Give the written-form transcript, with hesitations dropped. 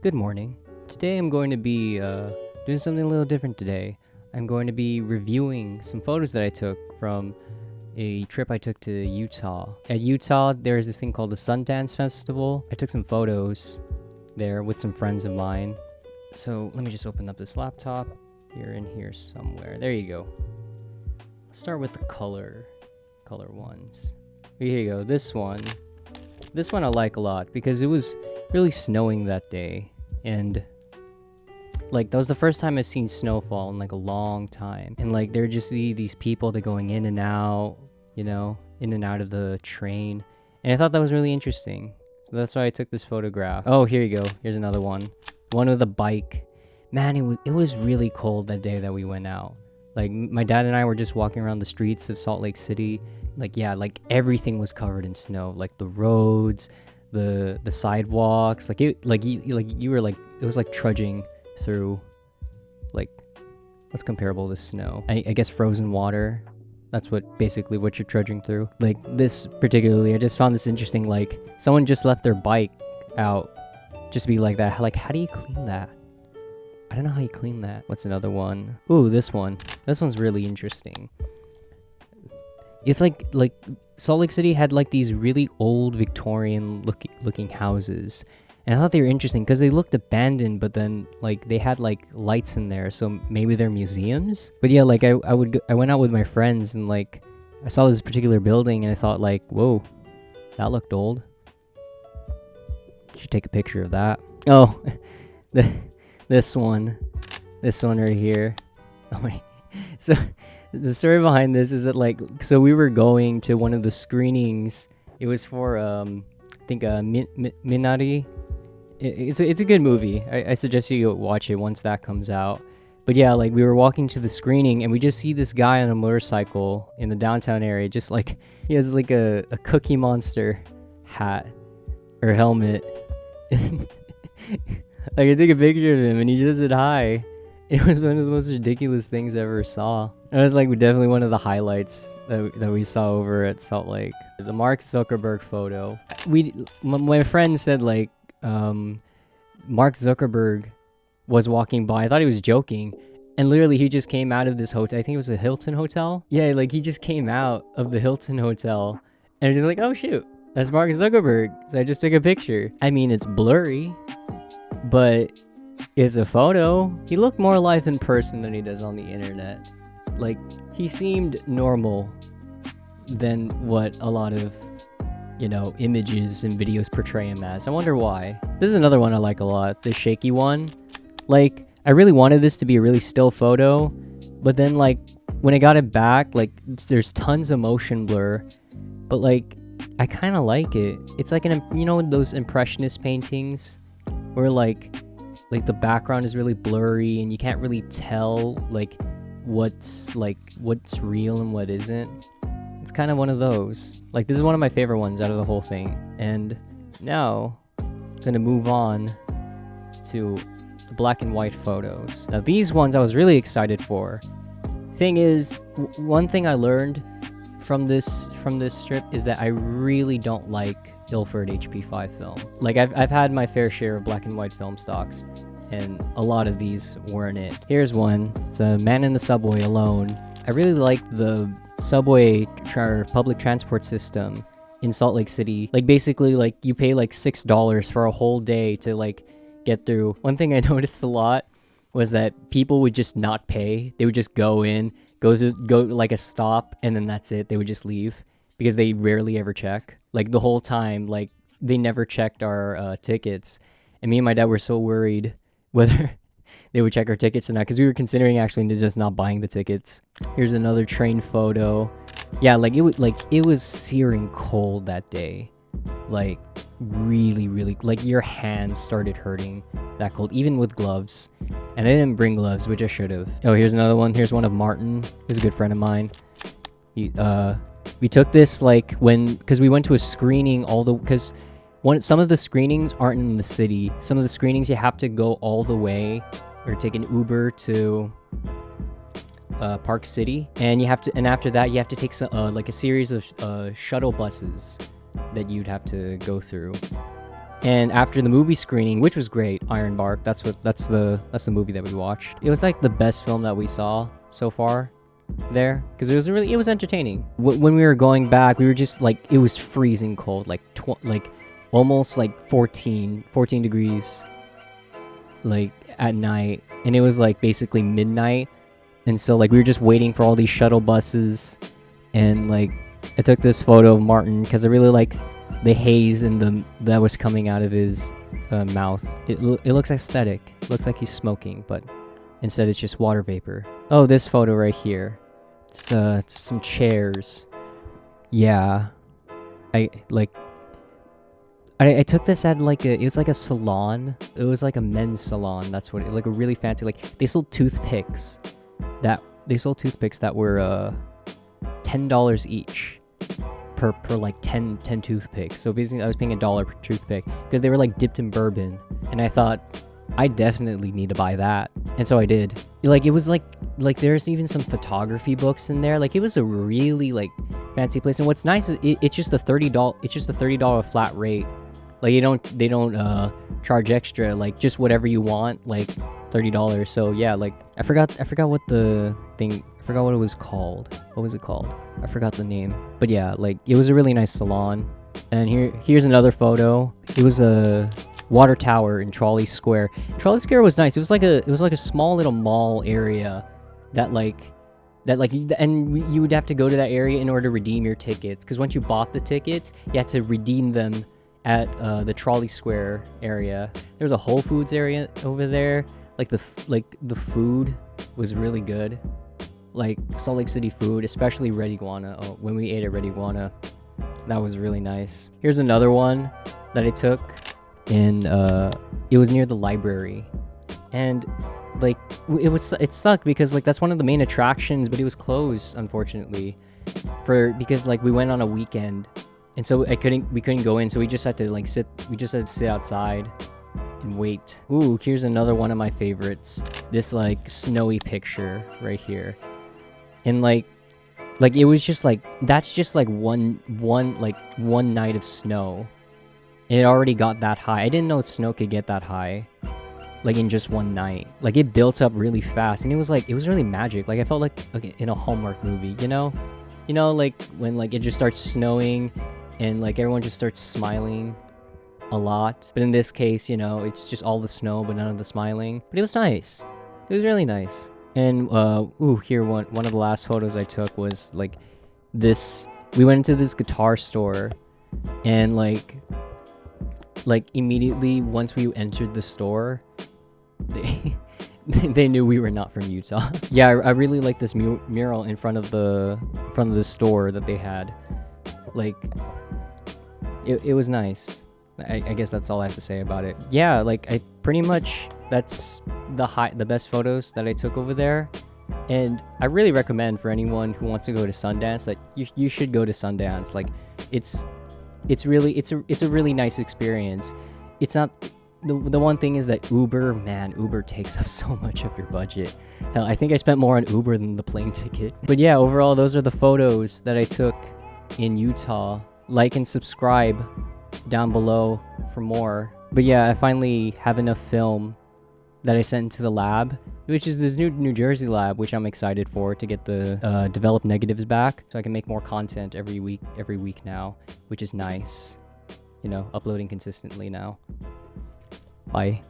Good morning. Today I'm going to be doing something a little different today. I'm going to be reviewing some photos that I took from a trip I took to Utah. At Utah, there's this thing called the Sundance Festival. I took some photos there with some friends of mine. So let me just open up this laptop. You're in here somewhere. There you go. Let's start with the color ones. Here you go. This one I like a lot because it was really snowing that day, and like that was the first time I've seen snowfall in like a long time. And like there'd just be these people that going in and out, in and out of the train, and I thought that was really interesting. So that's why I took this photograph. Oh, here you go. Here's another one with a bike. Man, it was really cold that day that we went out. Like my dad and I were just walking around the streets of Salt Lake City. Like everything was covered in snow. Like the roads, the sidewalks. You were like, it was like trudging through, like, what's comparable to snow? I guess frozen water. That's basically what you're trudging through. Like this particularly, I just found this interesting. Like someone just left their bike out, just to be like that. Like, how do you clean that? I don't know how you clean that. What's another one? Ooh, this one. This one's really interesting. It's like Salt Lake City had like these really old Victorian looking houses. And I thought they were interesting because they looked abandoned, but then like they had like lights in there, so maybe they're museums. But yeah, like I went out with my friends and like I saw this particular building and I thought like, whoa, that looked old. Should take a picture of that. Oh, this one right here. Oh my. So the story behind this is that so we were going to one of the screenings. It was for I think Minari. It's a good movie. I suggest you watch it once that comes out. But yeah, like we were walking to the screening and we just see this guy on a motorcycle in the downtown area, just like he has like a Cookie Monster hat or helmet. Like I took a picture of him and he just said hi. It was one of the most ridiculous things I ever saw. It was like definitely one of the highlights that we saw over at Salt Lake. The Mark Zuckerberg photo. My friend said like Mark Zuckerberg was walking by. I thought he was joking. And literally he just came out of this hotel. I think it was a Hilton hotel. Yeah, like he just came out of the Hilton hotel and was just like, oh shoot, that's Mark Zuckerberg. So I just took a picture. I mean, it's blurry, but it's a photo. He looked more alive in person than he does on the internet. Like, he seemed normal than what a lot of, images and videos portray him as. I wonder why. This is another one I like a lot, the shaky one. Like, I really wanted this to be a really still photo, but then, like, when I got it back, like, there's tons of motion blur, but, like, I kind of like it. It's like, those impressionist paintings where, like the background is really blurry and you can't really tell like what's real and what isn't. It's kind of one of those. Like this is one of my favorite ones out of the whole thing. And now I'm gonna move on to the black and white photos. Now these ones I was really excited for. Thing is, one thing I learned from this strip is that I really don't like Ilford HP5 film. Like I've had my fair share of black and white film stocks, and a lot of these weren't it. Here's one. It's a man in the subway alone. I really like the subway public transport system in Salt Lake City. Like basically like you pay like $6 for a whole day to like get through. One thing I noticed a lot was that people would just not pay. They would just go like a stop, and then that's it. They would just leave because they rarely ever check. Like the whole time, like they never checked our tickets. And me and my dad were so worried whether they would check our tickets or not, because we were considering actually just not buying the tickets. Here's another train photo. Yeah, it was searing cold that day. Like really, really, like your hands started hurting that cold, even with gloves. And I didn't bring gloves, which I should have. Oh, here's another one. Here's one of Martin. He's a good friend of mine. We took this because we went to a screening because some of the screenings aren't in the city. Some of the screenings you have to go all the way or take an Uber to Park City, and after that you have to take a series of shuttle buses that you'd have to go through. And after the movie screening, which was great, Iron Bark, that's the movie that we watched. It was like the best film that we saw so far there, because it was entertaining. When we were going back, we were just like, it was freezing cold, like almost like 14 degrees, like at night, and it was like basically midnight, and so like we were just waiting for all these shuttle buses, and like I took this photo of Martin because I really liked the haze and that was coming out of his mouth. It looks aesthetic. It looks like he's smoking, but instead it's just water vapor. Oh, this photo right here. It's some chairs. Yeah, I took this at like it was like a salon. It was like a men's salon. That's what like a really fancy, like they sold toothpicks that were $10 each per like 10 toothpicks. So basically I was paying $1 per toothpick because they were like dipped in bourbon, and I thought I definitely need to buy that, and so I did. Like it was like there's even some photography books in there. Like it was a really like fancy place, and what's nice is it's just a $30 flat rate. Like they don't charge extra, like just whatever you want, like $30. So yeah, like I forgot what the thing, I forgot what it was called. What was it called? I forgot the name. But yeah, like it was a really nice salon. And here's another photo. It was a water tower in Trolley Square. Trolley Square was nice. It was like a small little mall area and you would have to go to that area in order to redeem your tickets, because once you bought the tickets, you had to redeem them at the Trolley Square area. There's a Whole Foods area over there. Like the food was really good. Like Salt Lake City food, especially Red Iguana. Oh, when we ate at Red Iguana, that was really nice. Here's another one that I took, and it was near the library, and like it sucked because like that's one of the main attractions, but it was closed unfortunately because like we went on a weekend, and so we couldn't go in, so we just had to sit outside and wait. Ooh, here's another one of my favorites. This like snowy picture right here. And like it was just like, that's just like one night of snow. It already got that high. I didn't know snow could get that high, like in just one night. Like it built up really fast, and it was really magic. Like I felt like in a Hallmark movie, you know, like when like it just starts snowing, and like everyone just starts smiling a lot. But in this case, you know, it's just all the snow but none of the smiling. But it was nice. It was really nice. And here one of the last photos I took was like this. We went into this guitar store, and like immediately once we entered the store, they knew we were not from Utah. Yeah, I really like this mural in front of the store that they had. Like it was nice. I guess that's all I have to say about it. Yeah, like I pretty much, that's the best photos that I took over there. And I really recommend for anyone who wants to go to Sundance that you should go to Sundance. Like it's a really nice experience. It's not the one thing is that Uber takes up so much of your budget. Hell, I think I spent more on Uber than the plane ticket. But yeah, overall those are the photos that I took in Utah. Like and subscribe down below for more. But yeah, I finally have enough film that I sent into the lab, which is this New Jersey lab, which I'm excited for, to get the developed negatives back, so I can make more content every week now, which is nice. You know, uploading consistently now. Bye.